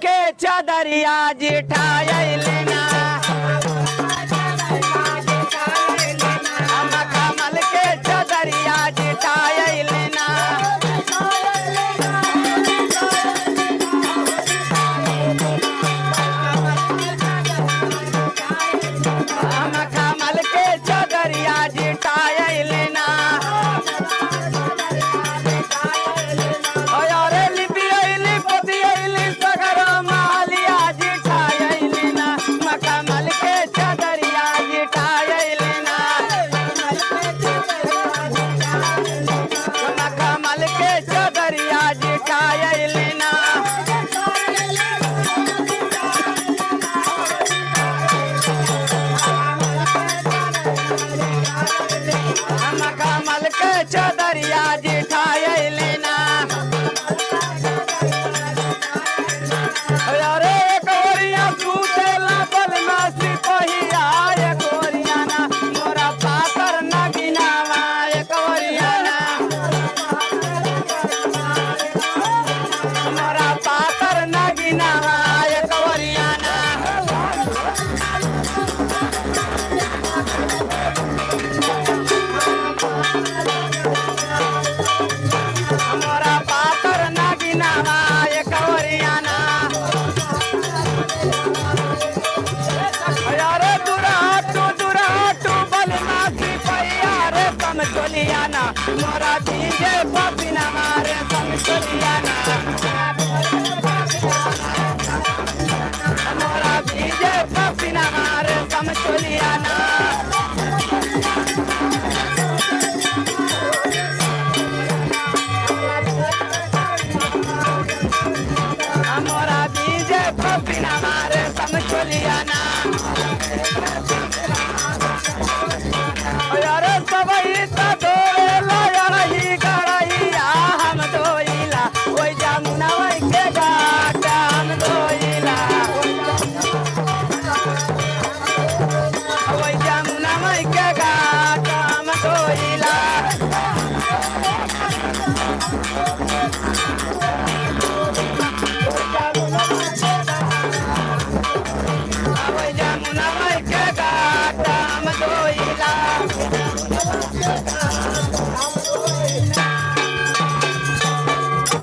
के चदरिया जिठाइले ना मखमल के चदरिया जिठाइले ना मखमल के चदरिया जिठाइले ना मखमल के चदरिया जिठाइले ना मखमल के चदरिया जिठाइले ना मखमल के चदरिया जिठाइले ना अरे गोरिया सूतेला बलमा सिपहिया गोरिया ना मोरा पातर न गिनावा गोरिया ना मोरा पातर न गिनावा गोरिया ना मोरा पातर न गिनावा गोरिया ना अरे दुराटू बलमा सिपहिया रे समतोलियाना मोरा दीजे पपिना मारे समतोलियाना मोरा दीजे पपिना मारे समतोलियाना मोरा दीजे पपिना मारे समतोलियाना अरे सबई तो धोला यही गड़ैया हम धोइला ओई जमुना वही के घाट हम धोइला ओई जमुना वही के घाट हम धोइला ओई जमुना वही के घाट हम धोइला